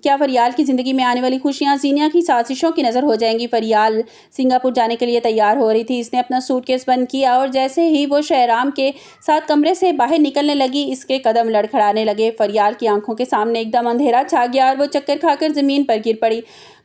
کیا فریال کی زندگی میں آنے والی خوشیاں زینیا کی سازشوں کی نظر ہو جائیں گی؟ فریال سنگاپور جانے کے لیے تیار ہو رہی تھی۔ اس نے اپنا سوٹ کیس بند کیا اور جیسے ہی وہ شہرام کے ساتھ کمرے سے باہر نکلنے لگی، اس کے قدم لڑکھڑانے لگے۔ فریال کی آنکھوں کے سامنے ایک دم اندھیرا چھا گیا اور وہ چکر کھا کر زمین پر گر پڑی۔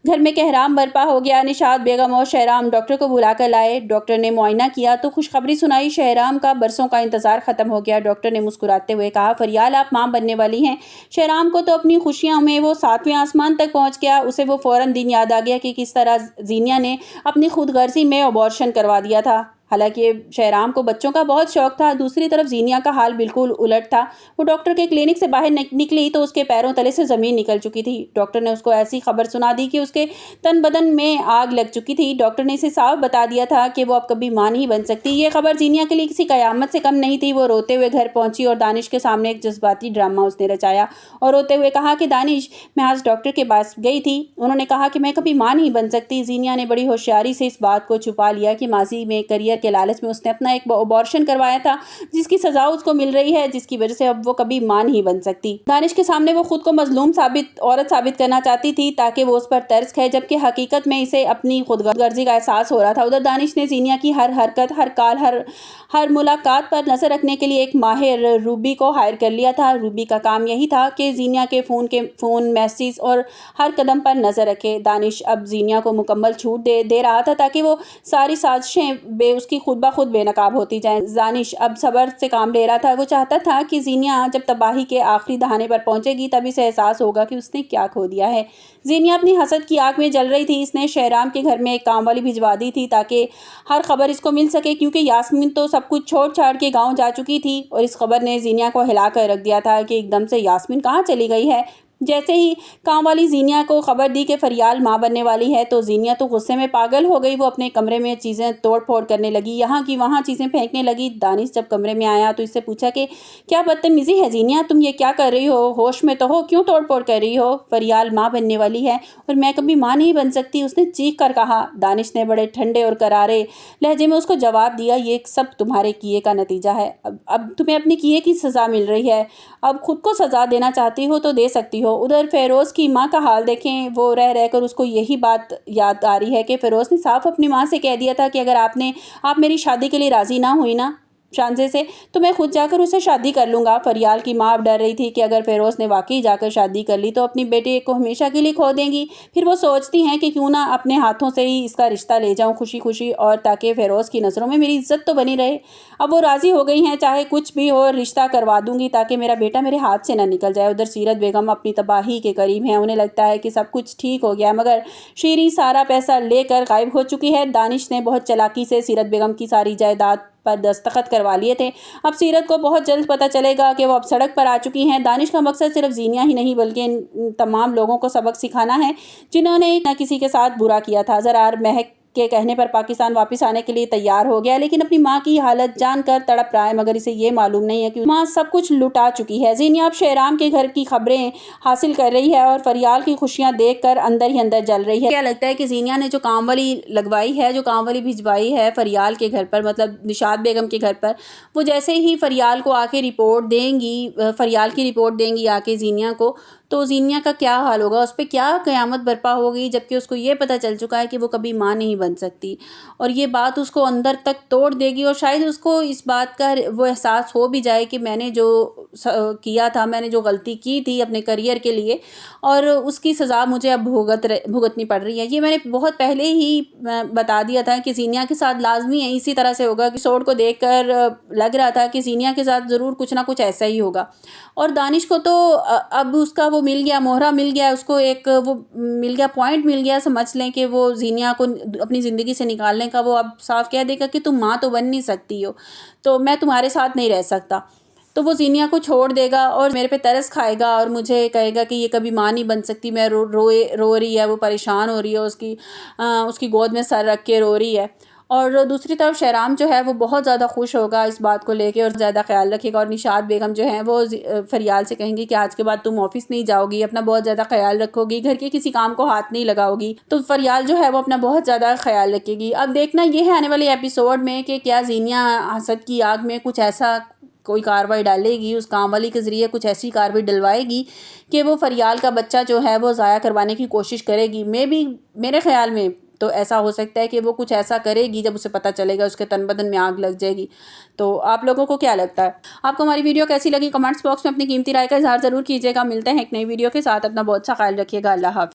گھر میں کہرام برپا ہو گیا۔ نشاط بیگم اور شہرام ڈاکٹر کو بلا کر لائے۔ ڈاکٹر نے معائنہ کیا تو خوشخبری سنائی، شہرام کا برسوں کا انتظار ختم ہو گیا۔ ڈاکٹر نے مسکراتے ہوئے کہا، فریال آپ ماں بننے والی ہیں۔ شہرام کو تو اپنی خوشیوں میں وہ 7ویں آسمان تک پہنچ گیا۔ اسے وہ فوراً دن یاد آ گیا کہ کس طرح زینیا نے اپنی خود غرضی میں ابارشن کروا دیا تھا۔ حالانکہ شہرام کو بچوں کا بہت شوق تھا، دوسری طرف زینیا کا حال بالکل الٹ تھا۔ وہ ڈاکٹر کے کلینک سے باہر نکلی تو اس کے پیروں تلے سے زمین نکل چکی تھی۔ ڈاکٹر نے اس کو ایسی خبر سنا دی کہ اس کے تن بدن میں آگ لگ چکی تھی۔ ڈاکٹر نے اسے صاف بتا دیا تھا کہ وہ اب کبھی ماں نہیں بن سکتی۔ یہ خبر زینیا کے لیے کسی قیامت سے کم نہیں تھی۔ وہ روتے ہوئے گھر پہنچی اور دانش کے سامنے ایک جذباتی ڈرامہ اس نے رچایا اور روتے ہوئے کہا کہ دانش، میں آج ڈاکٹر کے پاس گئی تھی، انہوں نے کہا کہ میں کبھی ماں نہیں بن سکتی۔ زینیا نے بڑی ہوشیاری سے اس بات کو چھپا لیا کہ ماضی میں کیریئر کے لالچ میں اس نے اپنا ایک ابارشن کروایا تھا، جس کی سزا اس کو مل رہی ہے، جس کی وجہ سے اب وہ کبھی ماں نہیں بن سکتی۔ دانش کے سامنے وہ خود کو مظلوم عورت ثابت کرنا چاہتی تھی تاکہ وہ اس پر ترس کھائے، جبکہ حقیقت میں اسے اپنی خود غرضی کا احساس ہو رہا تھا۔ ادھر دانش نے زینیا کی ہر حرکت، ہر کال، ہر ملاقات پر نظر رکھنے کے لیے ایک ماہر روبی کو ہائر کر لیا تھا۔ روبی کا کام یہی تھا کہ زینیا کے فون میسیج اور ہر قدم پر نظر رکھے۔ دانش اب زینیا کو مکمل چھوٹ دے رہا تھا تاکہ وہ ساری سازشیں اس کی خود بخود بے نقاب ہوتی جائیں۔ دانش اب صبر سے کام لے رہا تھا۔ وہ چاہتا تھا کہ زینیا جب تباہی کے آخری دہانے پر پہنچے گی تب اسے احساس ہوگا کہ اس نے کیا کھو دیا ہے۔ زینیا اپنی حسد کی آگ میں جل رہی تھی۔ اس نے شہرام کے گھر میں ایک کام والی بھجوا دی تھی تاکہ ہر خبر اس کو مل سکے، کیونکہ یاسمین تو سب کچھ چھوڑ چھاڑ کے گاؤں جا چکی تھی اور اس خبر نے زینیا کو ہلا کر رکھ دیا تھا کہ ایک دم سے یاسمین کہاں چلی گئی ہے۔ جیسے ہی کام والی زینیا کو خبر دی کہ فریال ماں بننے والی ہے تو زینیا تو غصے میں پاگل ہو گئی۔ وہ اپنے کمرے میں چیزیں توڑ پھوڑ کرنے لگی، یہاں کی وہاں چیزیں پھینکنے لگی۔ دانش جب کمرے میں آیا تو اس سے پوچھا کہ کیا بدتمیزی ہے زینیا، تم یہ کیا کر رہی ہو؟ ہوش میں تو ہو، کیوں توڑ پھوڑ کر رہی ہو؟ فریال ماں بننے والی ہے اور میں کبھی ماں نہیں بن سکتی، اس نے چیخ کر کہا۔ دانش نے بڑے ٹھنڈے اور کرارے لہجے میں اس کو جواب دیا، یہ سب تمہارے کیے کا نتیجہ ہے۔ اب تمہیں اپنے کیے کی سزا مل رہی ہے، اب خود کو سزا دینا چاہتی ہو تو دے سکتی ہو۔ ادھر فیروز کی ماں کا حال دیکھیں، وہ رہ کر اس کو یہی بات یاد آ رہی ہے کہ فیروز نے صاف اپنی ماں سے کہہ دیا تھا کہ اگر آپ میری شادی کے لیے راضی نہ ہوئی نا شانزے سے تو میں خود جا کر اسے شادی کر لوں گا۔ فریال کی ماں اب ڈر رہی تھی کہ اگر فیروز نے واقعی جا کر شادی کر لی تو اپنی بیٹے کو ہمیشہ کے لیے کھو دیں گی۔ پھر وہ سوچتی ہیں کہ کیوں نہ اپنے ہاتھوں سے ہی اس کا رشتہ لے جاؤں خوشی خوشی، اور تاکہ فیروز کی نظروں میں میری عزت تو بنی رہے۔ اب وہ راضی ہو گئی ہیں، چاہے کچھ بھی ہو رشتہ کروا دوں گی تاکہ میرا بیٹا میرے ہاتھ سے نہ نکل جائے۔ ادھر سیرت بیگم اپنی تباہی کے قریب ہیں، انہیں لگتا ہے کہ سب کچھ ٹھیک ہو گیا، مگر شیریں سارا پیسہ لے کر غائب ہو چکی ہے۔ دانش نے بہت چالاکی سے سیرت بیگم کی ساری جائیداد پر دستخط کروا لیے تھے۔ اب سیرت کو بہت جلد پتہ چلے گا کہ وہ اب سڑک پر آ چکی ہیں۔ دانش کا مقصد صرف زینیا ہی نہیں بلکہ ان تمام لوگوں کو سبق سکھانا ہے جنہوں نے نہ کسی کے ساتھ برا کیا تھا۔ زرار مہک کے کہنے پر پاکستان واپس آنے کے لیے تیار ہو گیا، لیکن اپنی ماں کی حالت جان کر تڑپ رہا ہے، مگر اسے یہ معلوم نہیں ہے کہ ماں سب کچھ لٹا چکی ہے۔ زینیا اب شہرام کے گھر کی خبریں حاصل کر رہی ہے اور فریال کی خوشیاں دیکھ کر اندر ہی اندر جل رہی ہے۔ کیا لگتا ہے کہ زینیا نے جو کام والی لگوائی ہے، جو کام والی بھجوائی ہے فریال کے گھر پر، مطلب نشاط بیگم کے گھر پر، وہ جیسے ہی فریال کو آ کے رپورٹ دیں گی، فریال کی رپورٹ دیں گی آ کے زینیا کو، تو زینیا کا کیا حال ہوگا، اس پہ کیا قیامت برپا ہوگی، جبکہ اس کو یہ پتہ چل چکا ہے کہ وہ کبھی ماں نہیں بن سکتی، اور یہ بات اس کو اندر تک توڑ دے گی، اور شاید اس کو اس بات کا وہ احساس ہو بھی جائے کہ میں نے جو کیا تھا، میں نے جو غلطی کی تھی اپنے کریئر کے لیے، اور اس کی سزا مجھے اب بھگتنی پڑ رہی ہے۔ یہ میں نے بہت پہلے ہی بتا دیا تھا کہ زینیا کے ساتھ لازمی ہے اسی طرح سے ہوگا، کہ ایپیسوڈ کو دیکھ کر لگ رہا تھا کہ زینیا کے ساتھ ضرور کچھ نہ کچھ ایسا ہی ہوگا۔ اور دانش کو تو اب اس کا وہ مل گیا، موہرا مل گیا، اس کو ایک وہ مل گیا، پوائنٹ مل گیا، سمجھ لیں کہ وہ زینیا کو اپنی زندگی سے نکالنے کا وہ اب صاف کہہ دے گا کہ تم ماں تو بن نہیں سکتی ہو، تو میں تمہارے ساتھ نہیں رہ سکتا۔ تو وہ زینیا کو چھوڑ دے گا اور میرے پہ ترس کھائے گا اور مجھے کہے گا کہ یہ کبھی ماں نہیں بن سکتی، میں رو رہی ہے، وہ پریشان ہو رہی ہے، اس کی گود میں سر رکھ کے رو رہی ہے۔ اور دوسری طرف شہرام جو ہے وہ بہت زیادہ خوش ہوگا اس بات کو لے کے اور زیادہ خیال رکھے گا، اور نشاط بیگم جو ہیں وہ فریال سے کہیں گی کہ آج کے بعد تم آفس نہیں جاؤ گی، اپنا بہت زیادہ خیال رکھو گی، گھر کے کسی کام کو ہاتھ نہیں لگاؤ گی، تو فریال جو ہے وہ اپنا بہت زیادہ خیال رکھے گی۔ اب دیکھنا یہ ہے آنے والے ایپیسوڈ میں کہ کیا زینیا حسد کی آگ میں کچھ ایسا کوئی کارروائی ڈالے گی، اس کام والی کے ذریعے کچھ ایسی کارروائی ڈلوائے گی کہ وہ فریال کا بچہ جو ہے وہ ضائع کروانے کی کوشش کرے گی۔ میرے خیال میں تو ایسا ہو سکتا ہے کہ وہ کچھ ایسا کرے گی، جب اسے پتہ چلے گا اس کے تن بدن میں آگ لگ جائے گی۔ تو آپ لوگوں کو کیا لگتا ہے؟ آپ کو ہماری ویڈیو کیسی لگی؟ کمنٹس باکس میں اپنی قیمتی رائے کا اظہار ضرور کیجیے گا۔ ملتے ہیں ایک نئی ویڈیو کے ساتھ، اپنا بہت سا خیال رکھیے گا۔ اللہ حافظ۔